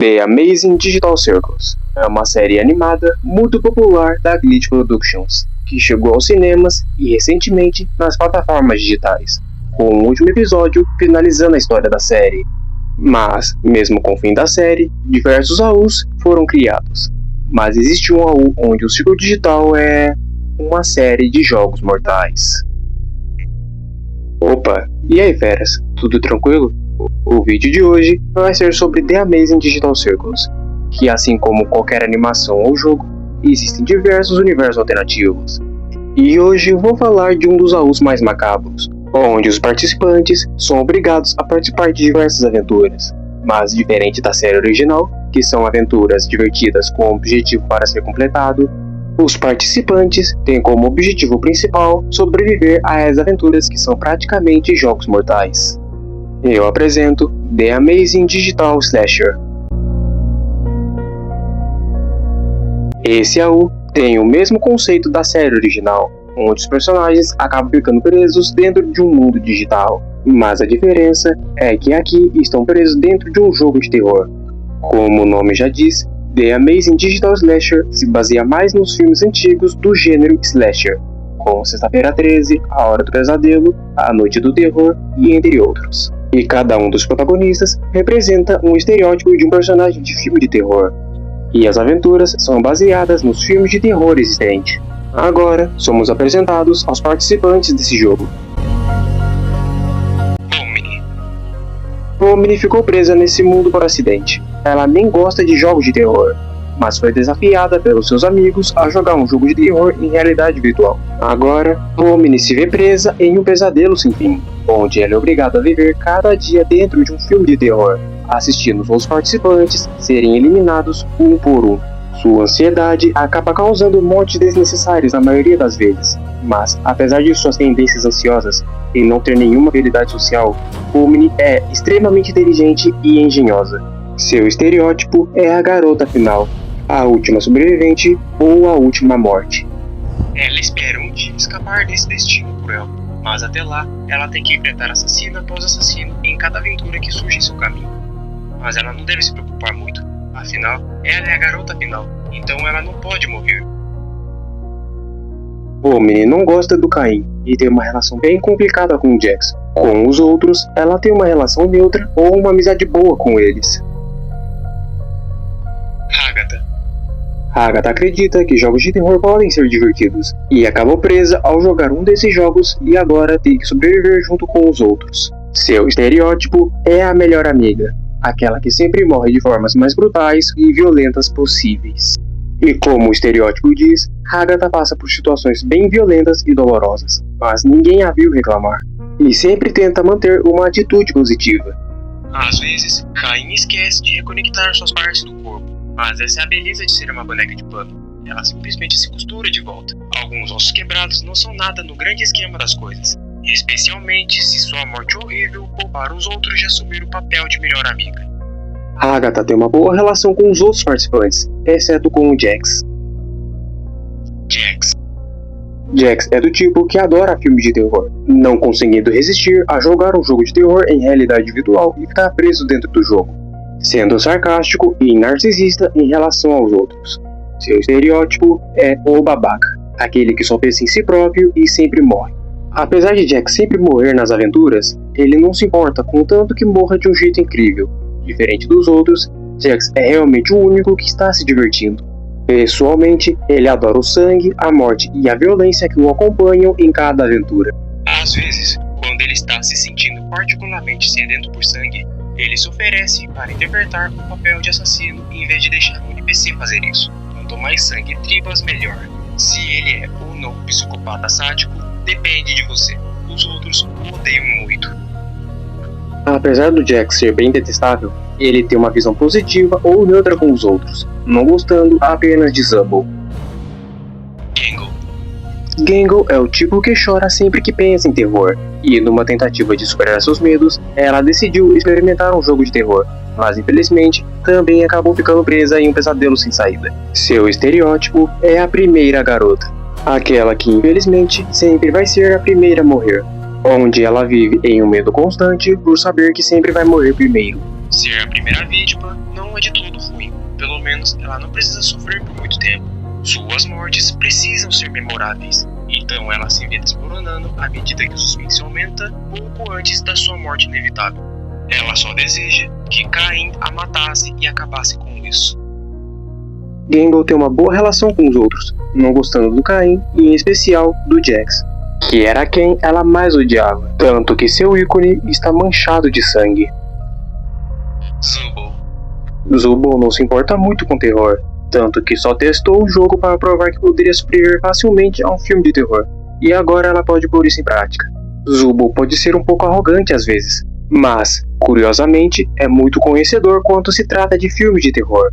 The Amazing Digital Circus é uma série animada muito popular da Glitch Productions, que chegou aos cinemas e recentemente nas plataformas digitais, com o último episódio finalizando a história da série. Mas, mesmo com o fim da série, diversos AUs foram criados. Mas existe um AU onde o ciclo digital é uma série de jogos mortais. Opa, e aí feras, tudo tranquilo? O vídeo de hoje vai ser sobre The Amazing Digital Circus, que assim como qualquer animação ou jogo, existem diversos universos alternativos. E hoje vou falar de um dos AUs mais macabros, onde os participantes são obrigados a participar de diversas aventuras, mas diferente da série original, que são aventuras divertidas com objetivo para ser completado, os participantes têm como objetivo principal sobreviver às aventuras que são praticamente jogos mortais. Eu apresento The Amazing Digital Slasher. Esse AU tem o mesmo conceito da série original, onde os personagens acabam ficando presos dentro de um mundo digital, mas a diferença é que aqui estão presos dentro de um jogo de terror. Como o nome já diz, The Amazing Digital Slasher se baseia mais nos filmes antigos do gênero slasher, como Sexta-feira 13, A Hora do Pesadelo, A Noite do Terror e entre outros. E cada um dos protagonistas representa um estereótipo de um personagem de filme de terror. E as aventuras são baseadas nos filmes de terror existentes. Agora, somos apresentados aos participantes desse jogo. Omni ficou presa nesse mundo por acidente. Ela nem gosta de jogos de terror, mas foi desafiada pelos seus amigos a jogar um jogo de terror em realidade virtual. Agora, Omni se vê presa em um pesadelo sem fim, onde ela é obrigada a viver cada dia dentro de um filme de terror, assistindo os outros participantes serem eliminados um por um. Sua ansiedade acaba causando mortes desnecessárias na maioria das vezes, mas apesar de suas tendências ansiosas e não ter nenhuma habilidade social, Omni é extremamente inteligente e engenhosa. Seu estereótipo é a garota final, a última sobrevivente ou a última morte. Ela espera um dia escapar desse destino cruel, mas até lá ela tem que enfrentar assassino após assassino em cada aventura que surge em seu caminho. Mas ela não deve se preocupar muito, afinal, ela é a garota final, então ela não pode morrer. Omni não gosta do Caim e tem uma relação bem complicada com o Jax. Com os outros, ela tem uma relação neutra ou uma amizade boa com eles. Agatha acredita que jogos de terror podem ser divertidos e acabou presa ao jogar um desses jogos e agora tem que sobreviver junto com os outros. Seu estereótipo é a melhor amiga, aquela que sempre morre de formas mais brutais e violentas possíveis. E como o estereótipo diz, Agatha passa por situações bem violentas e dolorosas, mas ninguém a viu reclamar, e sempre tenta manter uma atitude positiva. Às vezes, Caim esquece de reconectar suas partes do corpo, mas essa é a beleza de ser uma boneca de pano. Ela simplesmente se costura de volta. Alguns ossos quebrados não são nada no grande esquema das coisas, especialmente se sua morte horrível poupar os outros de assumir o papel de melhor amiga. Agatha tem uma boa relação com os outros participantes, exceto com o Jax. Jax é do tipo que adora filmes de terror, não conseguindo resistir a jogar um jogo de terror em realidade virtual e ficar preso dentro do jogo, sendo sarcástico e narcisista em relação aos outros. Seu estereótipo é o babaca, aquele que só pensa em si próprio e sempre morre. Apesar de Jax sempre morrer nas aventuras, ele não se importa contanto que morra de um jeito incrível. Diferente dos outros, Jax é realmente o único que está se divertindo. Pessoalmente, ele adora o sangue, a morte e a violência que o acompanham em cada aventura. Às vezes, quando ele está se sentindo particularmente sedento por sangue, ele se oferece para interpretar o papel de assassino em vez de deixar um NPC fazer isso. Quanto mais sangue e tripas, melhor. Se ele é ou não um psicopata sádico, depende de você. Os outros o odeiam muito. Apesar do Jax ser bem detestável, ele tem uma visão positiva ou neutra com os outros, não gostando apenas de Zumble. Gangle é o tipo que chora sempre que pensa em terror, e numa tentativa de superar seus medos, ela decidiu experimentar um jogo de terror, mas infelizmente também acabou ficando presa em um pesadelo sem saída. Seu estereótipo é a primeira garota, aquela que infelizmente sempre vai ser a primeira a morrer, onde ela vive em um medo constante por saber que sempre vai morrer primeiro. Ser a primeira vítima não é de todo ruim, pelo menos ela não precisa sofrer por muito tempo. Suas mortes precisam ser memoráveis, então ela se vê desmoronando à medida que o suspense aumenta pouco antes da sua morte inevitável. Ela só deseja que Cain a matasse e acabasse com isso. Gangle tem uma boa relação com os outros, não gostando do Cain e em especial do Jax, que era quem ela mais odiava, tanto que seu ícone está manchado de sangue. Zubul não se importa muito com terror, tanto que só testou o jogo para provar que poderia sobreviver facilmente a um filme de terror, e agora ela pode pôr isso em prática. Zubul pode ser um pouco arrogante às vezes, mas, curiosamente, é muito conhecedor quando se trata de filmes de terror.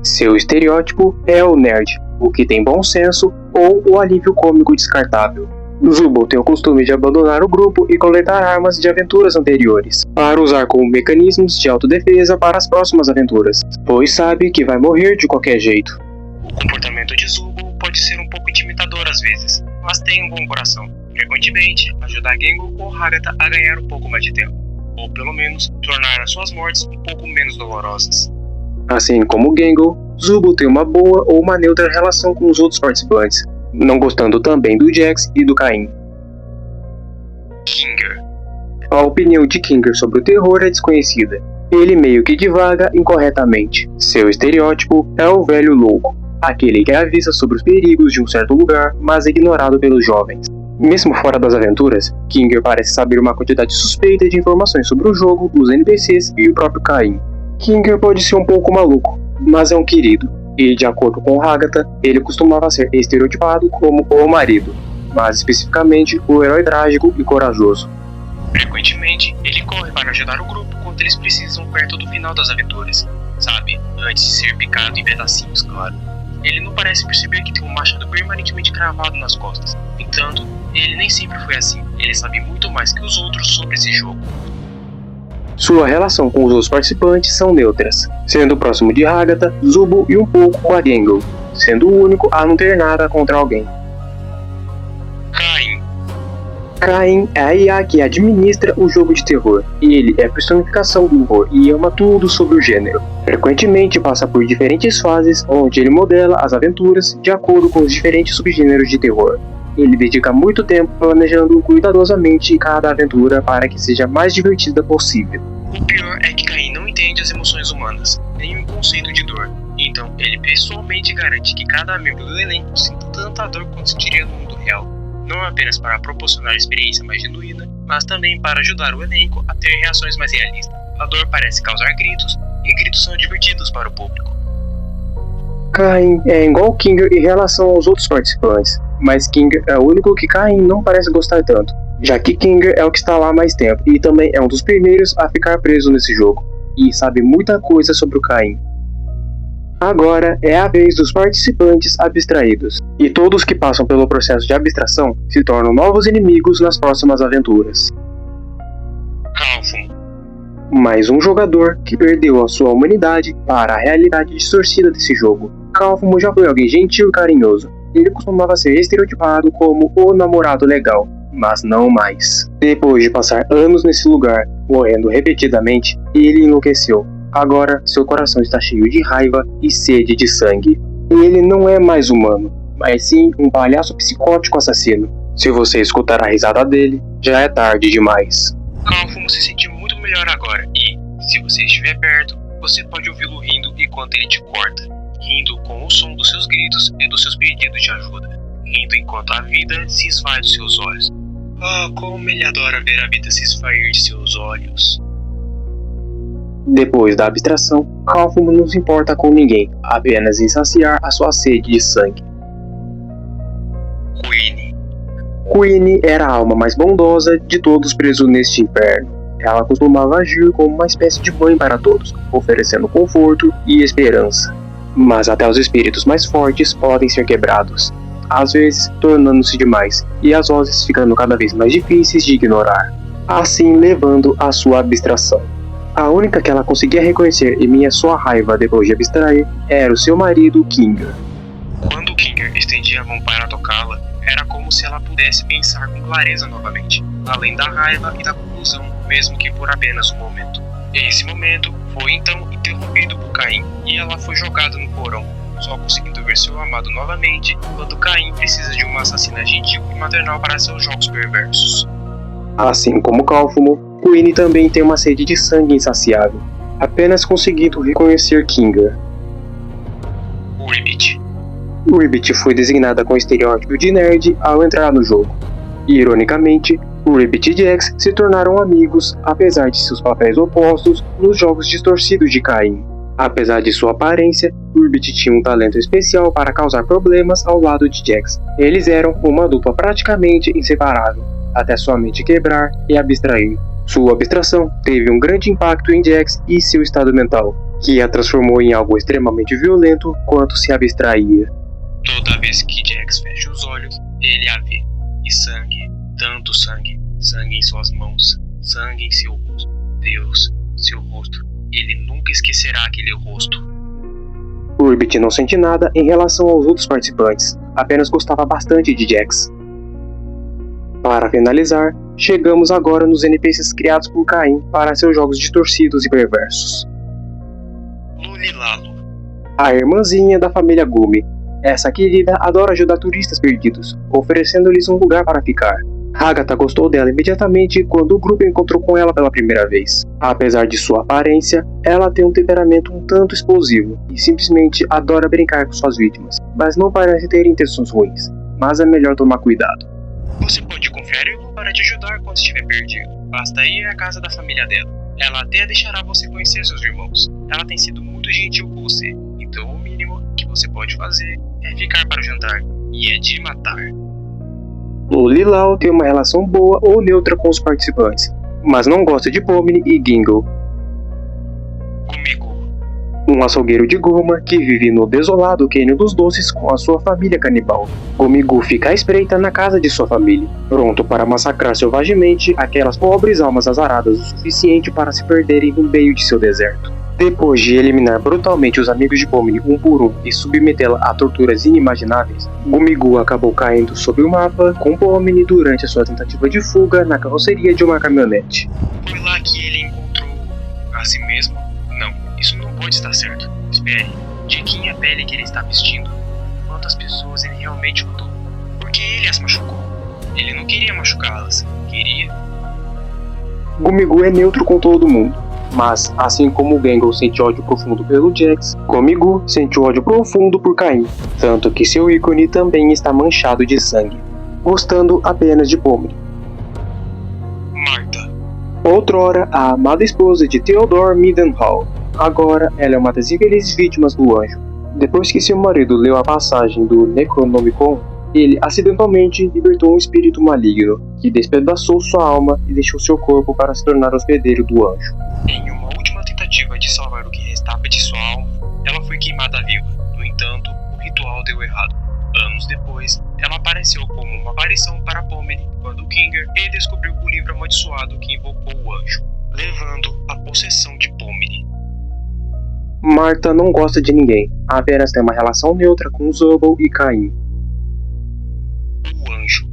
Seu estereótipo é o nerd, o que tem bom senso ou o alívio cômico descartável. Zubul tem o costume de abandonar o grupo e coletar armas de aventuras anteriores, para usar como mecanismos de autodefesa para as próximas aventuras, pois sabe que vai morrer de qualquer jeito. O comportamento de Zubul pode ser um pouco intimidador às vezes, mas tem um bom coração. Frequentemente, ajuda Gangle ou Hagatha a ganhar um pouco mais de tempo, ou pelo menos tornar as suas mortes um pouco menos dolorosas. Assim como Gangle, Zubul tem uma boa ou uma neutra relação com os outros participantes, não gostando também do Jax e do Cain. Kinger. A opinião de Kinger sobre o terror é desconhecida. Ele meio que divaga incorretamente. Seu estereótipo é o velho louco, aquele que avisa sobre os perigos de um certo lugar, mas é ignorado pelos jovens. Mesmo fora das aventuras, Kinger parece saber uma quantidade suspeita de informações sobre o jogo, os NPCs e o próprio Cain. Kinger pode ser um pouco maluco, mas é um querido, e de acordo com Hagatha, ele costumava ser estereotipado como o marido, mas especificamente o herói trágico e corajoso. Frequentemente, ele corre para ajudar o grupo quando eles precisam perto do final das aventuras, sabe? Antes de ser picado em pedacinhos, claro. Ele não parece perceber que tem um machado permanentemente cravado nas costas. No entanto, ele nem sempre foi assim. Ele sabe muito mais que os outros sobre esse jogo. Sua relação com os outros participantes são neutras, sendo próximo de Hagatha, Zubul e um pouco com a Gangle, sendo o único a não ter nada contra alguém. Cain é a IA que administra o jogo de terror, e ele é a personificação do horror e ama tudo sobre o gênero. Frequentemente passa por diferentes fases, onde ele modela as aventuras de acordo com os diferentes subgêneros de terror. Ele dedica muito tempo planejando cuidadosamente cada aventura para que seja a mais divertida possível. O pior é que Cain não entende as emoções humanas, nem o conceito de dor. Então ele pessoalmente garante que cada membro do elenco sinta tanta dor quanto sentiria no mundo real. Não apenas para proporcionar a experiência mais genuína, mas também para ajudar o elenco a ter reações mais realistas. A dor parece causar gritos, e gritos são divertidos para o público. Cain é igual Kinger em relação aos outros participantes, mas Kinger é o único que Cain não parece gostar tanto, já que Kinger é o que está lá há mais tempo e também é um dos primeiros a ficar preso nesse jogo, e sabe muita coisa sobre o Cain. Agora é a vez dos participantes abstraídos, e todos que passam pelo processo de abstração se tornam novos inimigos nas próximas aventuras. Calfum. Mais um jogador que perdeu a sua humanidade para a realidade distorcida desse jogo. Calfum já foi alguém gentil e carinhoso. Ele costumava ser estereotipado como o namorado legal, mas não mais. Depois de passar anos nesse lugar, morrendo repetidamente, ele enlouqueceu. Agora, seu coração está cheio de raiva e sede de sangue. Ele não é mais humano, mas sim um palhaço psicótico assassino. Se você escutar a risada dele, já é tarde demais. Calfum se sente muito melhor agora e, se você estiver perto, você pode ouvi-lo rindo enquanto ele te corta. Rindo com o som dos seus gritos e dos seus pedidos de ajuda. Rindo enquanto a vida se esvai dos seus olhos. Ah, como ele adora ver a vida se esvair de seus olhos. Depois da abstração, Calfum não se importa com ninguém, apenas em saciar a sua sede de sangue. Queenie era a alma mais bondosa de todos presos neste inferno. Ela costumava agir como uma espécie de mãe para todos, oferecendo conforto e esperança. Mas até os espíritos mais fortes podem ser quebrados, às vezes tornando-se demais, e as vozes ficando cada vez mais difíceis de ignorar, assim levando à sua abstração. A única que ela conseguia reconhecer em meio à sua raiva depois de abstrair era o seu marido, Kinger. Quando Kinger estendia a mão para tocá-la, era como se ela pudesse pensar com clareza novamente, além da raiva e da confusão, mesmo que por apenas um momento. Nesse momento, Foi então interrompido por Caim e ela foi jogada no porão, só conseguindo ver seu amado novamente quando Caim precisa de uma assassina gentil e maternal para seus jogos perversos. Assim como Cálfumo, Queen também tem uma sede de sangue insaciável, apenas conseguindo reconhecer Kinger. Ribbit. Ribbit foi designada com o estereótipo de nerd ao entrar no jogo. Ironicamente, Ribbit e Jax se tornaram amigos, apesar de seus papéis opostos nos jogos distorcidos de Caim. Apesar de sua aparência, Ribbit tinha um talento especial para causar problemas ao lado de Jax. Eles eram uma dupla praticamente inseparável, até sua mente quebrar e abstrair. Sua abstração teve um grande impacto em Jax e seu estado mental, que a transformou em algo extremamente violento quando se abstraía. Toda vez que Jax fecha os olhos, ele a vê. E sangue, tanto sangue, sangue em suas mãos, sangue em seu rosto. Deus, seu rosto, ele nunca esquecerá aquele rosto. Ribbit não sente nada em relação aos outros participantes, apenas gostava bastante de Jax. Para finalizar, chegamos agora nos NPCs criados por Caim para seus jogos distorcidos e perversos. Lulilalo. A irmãzinha da família Gumi. Essa querida adora ajudar turistas perdidos, oferecendo-lhes um lugar para ficar. Agatha gostou dela imediatamente quando o grupo encontrou com ela pela primeira vez. Apesar de sua aparência, ela tem um temperamento um tanto explosivo e simplesmente adora brincar com suas vítimas, mas não parece ter intenções ruins, mas é melhor tomar cuidado. Você pode confiar em ela para te ajudar quando estiver perdido. Basta ir à casa da família dela. Ela até deixará você conhecer seus irmãos. Ela tem sido muito gentil com você, então o mínimo que você pode fazer é ficar para o jantar, e é de matar. Lulilao tem uma relação boa ou neutra com os participantes, mas não gosta de Pomni e Gingle. Gumigu. Um açougueiro de Goma que vive no desolado Cânion dos Doces com a sua família canibal. Gumigu fica à espreita na casa de sua família, pronto para massacrar selvagemente aquelas pobres almas azaradas o suficiente para se perderem no meio de seu deserto. Depois de eliminar brutalmente os amigos de Pomni um por um e submetê-la a torturas inimagináveis, Gumigu acabou caindo sob o mapa com Pomni durante a sua tentativa de fuga na carroceria de uma caminhonete. Foi lá que ele encontrou a si mesmo? Não, isso não pode estar certo. Espere, de quem é a pele que ele está vestindo? Quantas pessoas ele realmente matou? Por que ele as machucou? Ele não queria machucá-las, queria. Gumigu é neutro com todo mundo. Mas, assim como o Gangle sente ódio profundo pelo Jax, Gumigu sente ódio profundo por Caim, tanto que seu ícone também está manchado de sangue, gostando apenas de Pomni. Marta. Outrora, a amada esposa de Theodore Midenhall, agora ela é uma das infelizes vítimas do anjo. Depois que seu marido leu a passagem do Necronomicon, ele acidentalmente libertou um espírito maligno, que despedaçou sua alma e deixou seu corpo para se tornar hospedeiro do anjo. Em uma última tentativa de salvar o que restava de sua alma, ela foi queimada viva. No entanto, o ritual deu errado. Anos depois, ela apareceu como uma aparição para Pomni quando Kinger redescobriu o livro amaldiçoado que invocou o anjo, levando a possessão de Pomni. Marta não gosta de ninguém, apenas tem uma relação neutra com Zobel e Caim. O anjo.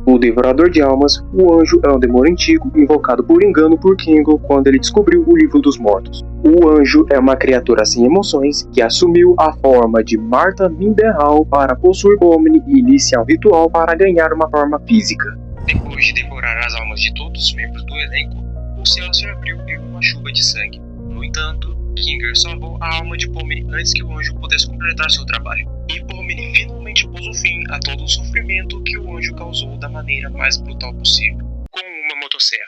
O Devorador de Almas, o anjo é um demônio antigo invocado por engano por Kingo quando ele descobriu o Livro dos Mortos. O anjo é uma criatura sem emoções que assumiu a forma de Marta Midenhall para possuir Pomni e iniciar um ritual para ganhar uma forma física. Depois de devorar as almas de todos os membros do elenco, o céu se abriu em uma chuva de sangue. No entanto, Kinger salvou a alma de Pomni antes que o anjo pudesse completar seu trabalho. E Pomni finalmente pôs o fim a todo o sofrimento que o anjo causou da maneira mais brutal possível, com uma motosserra.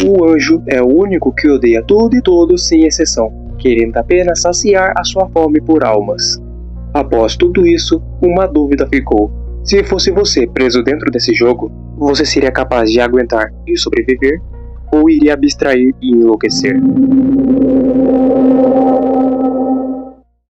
O anjo é o único que odeia tudo e todos sem exceção, querendo apenas saciar a sua fome por almas. Após tudo isso, uma dúvida ficou. Se fosse você preso dentro desse jogo, você seria capaz de aguentar e sobreviver? Ou iria abstrair e enlouquecer?